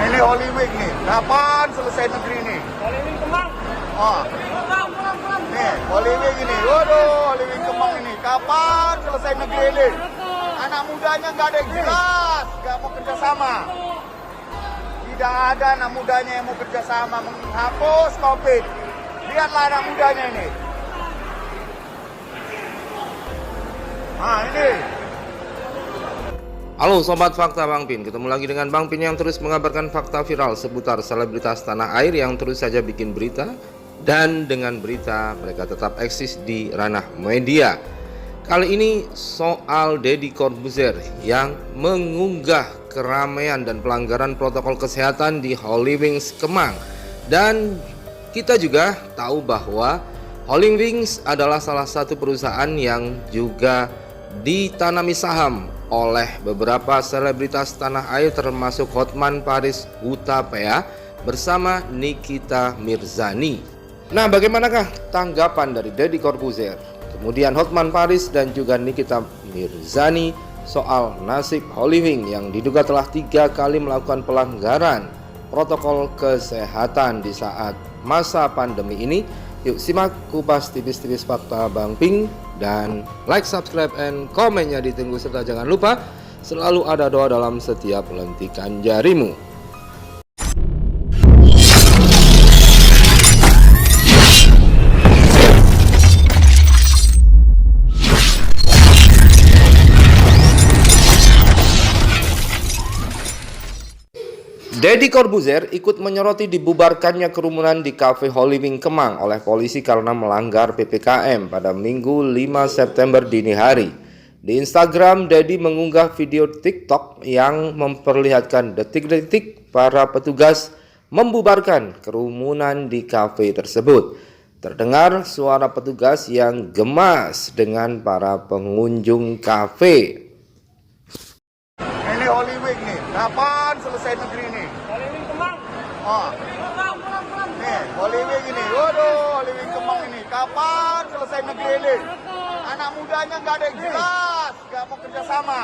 Ini Holy Week nih. Kapan selesai negeri nih? Holy Week Kemang. Oh. Pulang. Nih, Holy Week ini. Waduh, Holy Week Kemang ini. Kapan selesai negeri ini? Anak mudanya nggak ada yang jelas, nggak mau kerjasama. Tidak ada anak mudanya yang mau kerjasama menghapus COVID. Lihatlah anak mudanya ini. Nah ini. Halo Sobat Fakta Bang Pin, ketemu lagi dengan Bang Pin yang terus mengabarkan fakta viral seputar selebritas tanah air yang terus saja bikin berita. Dan dengan berita mereka tetap eksis di ranah media. Kali ini soal Deddy Corbuzier yang mengunggah keramaian dan pelanggaran protokol kesehatan di Holy Wings Kemang. Dan kita juga tahu bahwa Holy Wings adalah salah satu perusahaan yang juga ditanami saham oleh beberapa selebritas tanah air termasuk Hotman Paris Hutapea bersama Nikita Mirzani. Nah, bagaimanakah tanggapan dari Deddy Corbuzier, kemudian Hotman Paris dan juga Nikita Mirzani soal nasib Holy Wing yang diduga telah 3 kali melakukan pelanggaran protokol kesehatan di saat masa pandemi ini? Yuk simak kupas tipis-tipis fakta Bang Ping, dan like, subscribe, and komennya ditunggu, serta jangan lupa selalu ada doa dalam setiap lentikan jarimu. Deddy Corbuzier ikut menyoroti dibubarkannya kerumunan di Cafe Holy Wing Kemang oleh polisi karena melanggar PPKM pada Minggu 5 September dini hari. Di Instagram, Deddy mengunggah video TikTok yang memperlihatkan detik-detik para petugas membubarkan kerumunan di kafe tersebut. Terdengar suara petugas yang gemas dengan para pengunjung kafe. Ini Holy Week nih. Kapan selesai negeri ini? Holy Week Kemang. Oh. Pulang. Nih, Holy Week ini. Waduh, Holy Week Kemang ini. Kapan selesai negeri ini? Anak mudanya nggak ada yang jelas, nggak mau kerjasama.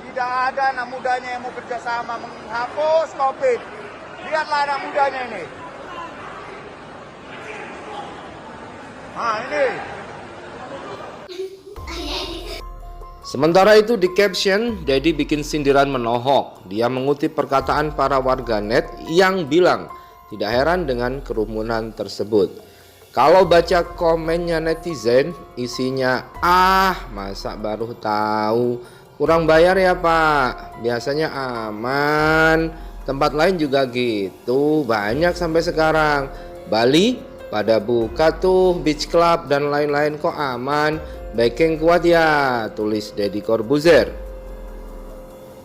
Tidak ada anak mudanya yang mau kerjasama menghapus COVID. Lihatlah anak mudanya ini. Nah ini. Sementara itu di caption, Deddy bikin sindiran menohok. Dia mengutip perkataan para warganet yang bilang tidak heran dengan kerumunan tersebut. Kalau baca komennya netizen, isinya masa baru tahu, kurang bayar ya pak, biasanya aman, tempat lain juga gitu, banyak sampai sekarang. Bali pada buka tuh beach club dan lain-lain kok aman. Backing kuat ya, tulis Deddy Corbuzier.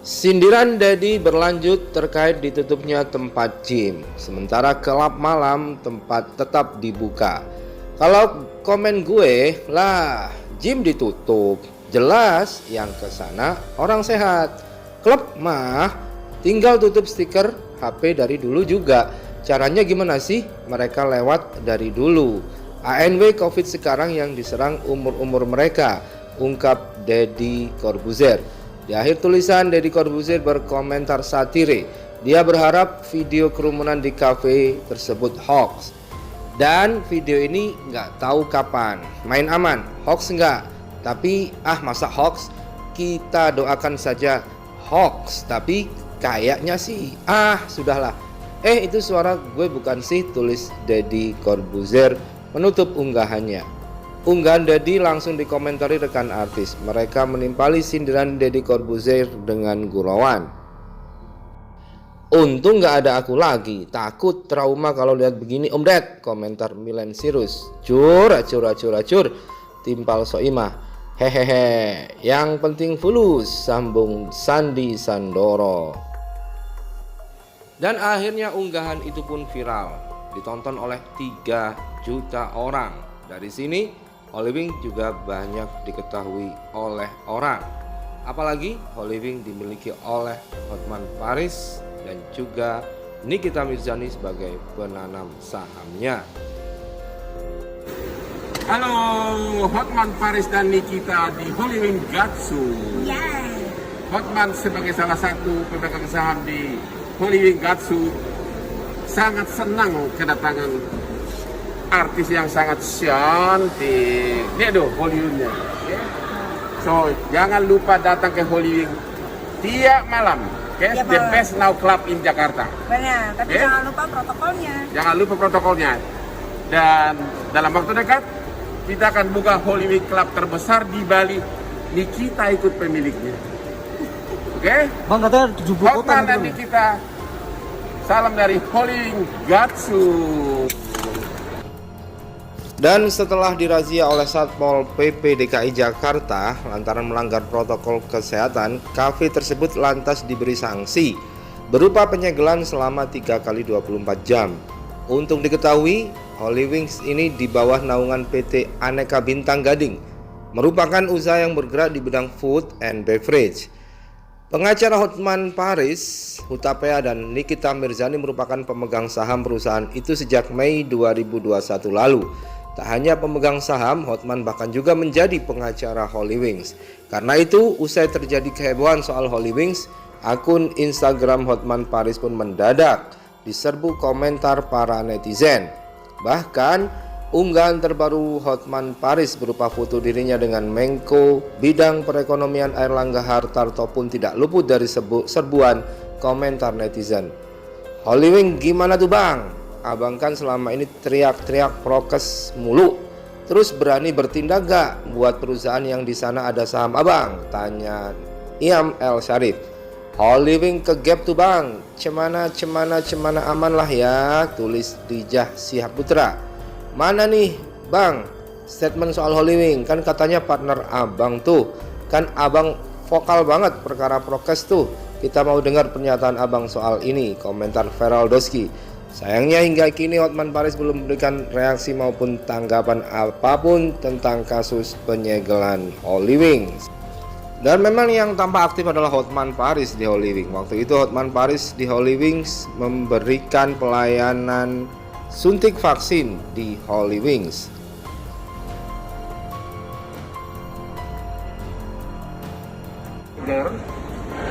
Sindiran Deddy berlanjut terkait ditutupnya tempat gym, sementara kelab malam tempat tetap dibuka. Kalau komen gue, lah gym ditutup, jelas yang kesana orang sehat. Klub mah tinggal tutup stiker HP dari dulu juga. Caranya gimana sih? Mereka lewat dari dulu. ANW COVID sekarang yang diserang umur-umur mereka, ungkap Deddy Corbuzier. Di akhir tulisan, Deddy Corbuzier berkomentar satire. Dia berharap video kerumunan di kafe tersebut hoax. Dan video ini nggak tahu kapan. Main aman, hoax nggak? Tapi masa hoax? Kita doakan saja hoax. Tapi kayaknya sih sudahlah. Itu suara gue bukan sih, tulis Deddy Corbuzier menutup unggahannya. Unggahan Deddy langsung dikomentari rekan artis. Mereka menimpali sindiran Deddy Corbuzier dengan gurauan. Untung gak ada aku lagi, takut trauma kalau lihat begini Om Ded, komentar Milen Sirus. Cur, timpal Soimah. Hehehe, yang penting fulus, sambung Sandi Sandoro. Dan akhirnya unggahan itu pun viral, ditonton oleh 3 juta orang. Dari sini Holy Wing juga banyak diketahui oleh orang. Apalagi Holy Wing dimiliki oleh Hotman Paris dan juga Nikita Mirzani sebagai penanam sahamnya. Halo, Hotman Paris dan Nikita di Holy Wing Gatsu. Hotman sebagai salah satu pemegang saham di Holy Wing Gatsu sangat senang kedatangan artis yang sangat cantik. Lihat dong Holy Wingnya. So jangan lupa datang ke Holy Wing tiap malam. Tiap The malam. best now club in Jakarta. Benar, tapi jangan lupa protokolnya. Jangan lupa protokolnya. Dan dalam waktu dekat kita akan buka Holy Wing Club terbesar di Bali. Nikita ikut pemiliknya. Oke? Bang katanya 70 kota Hotman dan gitu. Nikita. Salam dari Holy Wing Gatsu. Dan setelah dirazia oleh Satpol PP DKI Jakarta lantaran melanggar protokol kesehatan, kafe tersebut lantas diberi sanksi berupa penyegelan selama 3 kali 24 jam. Untuk diketahui, Holy Wings ini di bawah naungan PT Aneka Bintang Gading, merupakan usaha yang bergerak di bidang food and beverage. Pengacara Hotman Paris Hutapea dan Nikita Mirzani merupakan pemegang saham perusahaan itu sejak Mei 2021 lalu. Tak hanya pemegang saham, Hotman bahkan juga menjadi pengacara Holy Wings. Karena itu, usai terjadi kehebohan soal Holy Wings, akun Instagram Hotman Paris pun mendadak diserbu komentar para netizen. Bahkan, unggahan terbaru Hotman Paris berupa foto dirinya dengan Menko Bidang Perekonomian Airlangga Hartarto pun tidak luput dari serbuan komentar netizen. Holy Wing gimana tuh bang? Abang kan selama ini teriak-teriak prokes mulu. Terus berani bertindak gak buat perusahaan yang di sana ada saham abang? Tanya Iam El Syarif. Holy Wing ke gap tuh bang. Cemana aman lah ya. Tulis Dijah Sihab Putra. Mana nih bang statement soal Holy Wing? Kan katanya partner abang tuh. Kan abang vokal banget perkara prokes tuh. Kita mau dengar pernyataan abang soal ini. Komentar Feral Doski. Sayangnya hingga kini Hotman Paris belum memberikan reaksi maupun tanggapan apapun tentang kasus penyegelan Holy Wings. Dan memang yang tampak aktif adalah Hotman Paris di Holy Wings. Waktu itu Hotman Paris di Holy Wings memberikan pelayanan suntik vaksin di Holy Wings.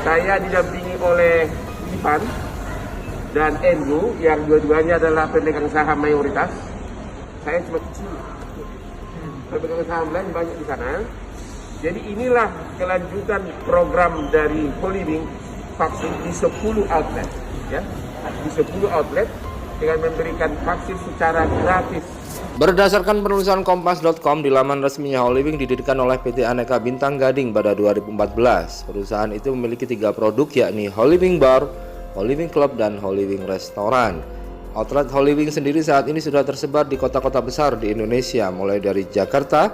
Saya didampingi oleh Ivan dan Andrew yang dua-duanya adalah pemegang saham mayoritas. Saya cuma kecil. Pemegang saham lain banyak di sana. Jadi inilah kelanjutan program dari Holy Wing vaksin di 10 outlet, ya. Di 10 outlet dengan memberikan vaksin secara gratis. Berdasarkan penulisan Kompas.com di laman resminya, Holy Wing didirikan oleh PT Aneka Bintang Gading pada 2014. Perusahaan itu memiliki 3 produk yakni Holy Wing Bar, Holy Wing Club, dan Holy Wing Restoran. Outlet Holy Wing sendiri saat ini sudah tersebar di kota-kota besar di Indonesia, mulai dari Jakarta,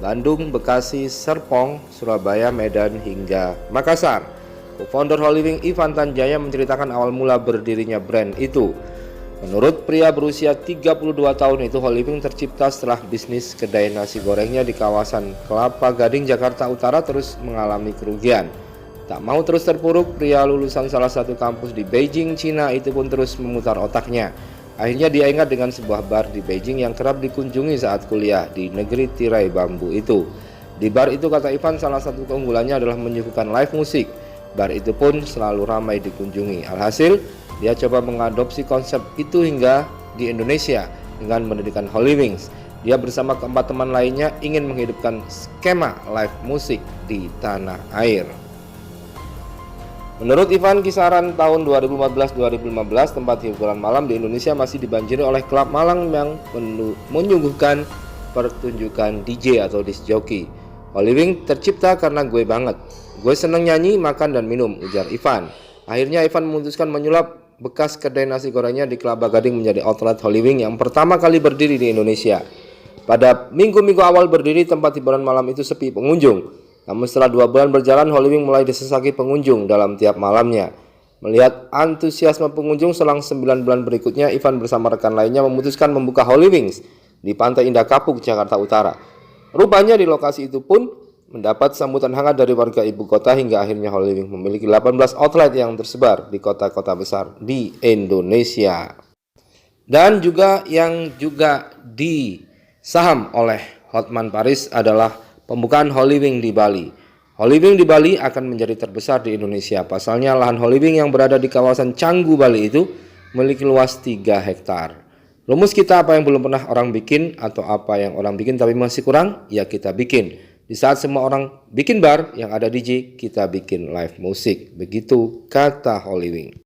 Bandung, Bekasi, Serpong, Surabaya, Medan, hingga Makassar. Co-founder Holy Wing Ivan Tanjaya menceritakan awal mula berdirinya brand itu. Menurut pria berusia 32 tahun itu, Holy Wing tercipta setelah bisnis kedai nasi gorengnya di kawasan Kelapa Gading, Jakarta Utara terus mengalami kerugian. Tak mau terus terpuruk, pria lulusan salah satu kampus di Beijing, Cina itu pun terus memutar otaknya. Akhirnya dia ingat dengan sebuah bar di Beijing yang kerap dikunjungi saat kuliah di negeri tirai bambu itu. Di bar itu, kata Ivan, salah satu keunggulannya adalah menyuguhkan live musik. Bar itu pun selalu ramai dikunjungi. Alhasil, dia coba mengadopsi konsep itu hingga di Indonesia dengan mendirikan Holy Wings. Dia bersama keempat teman lainnya ingin menghidupkan skema live musik di tanah air. Menurut Ivan, kisaran tahun 2014-2015 tempat hiburan malam di Indonesia masih dibanjiri oleh klub malam yang menyuguhkan pertunjukan DJ atau disc jockey. Holy Wing tercipta karena gue banget. Gue seneng nyanyi, makan, dan minum, ujar Ivan. Akhirnya Ivan memutuskan menyulap bekas kedai nasi gorengnya di Kelapa Gading menjadi outlet Holy Wing yang pertama kali berdiri di Indonesia. Pada minggu-minggu awal berdiri, tempat hiburan malam itu sepi pengunjung. Namun setelah 2 bulan berjalan, Holy Wing mulai disesaki pengunjung dalam tiap malamnya. Melihat antusiasme pengunjung, selang 9 bulan berikutnya, Ivan bersama rekan lainnya memutuskan membuka Holy Wings di Pantai Indah Kapuk, Jakarta Utara. Rupanya di lokasi itu pun mendapat sambutan hangat dari warga ibu kota hingga akhirnya Holy Wing memiliki 18 outlet yang tersebar di kota-kota besar di Indonesia. Dan juga yang juga disaham oleh Hotman Paris adalah pembukaan Holy Wing di Bali. Holywing di Bali akan menjadi terbesar di Indonesia. Pasalnya lahan Holywing yang berada di kawasan Canggu, Bali itu memiliki luas 3 hektar. Rumus kita apa yang belum pernah orang bikin atau apa yang orang bikin tapi masih kurang, ya kita bikin. Di saat semua orang bikin bar yang ada DJ, kita bikin live musik. Begitu kata Holywing.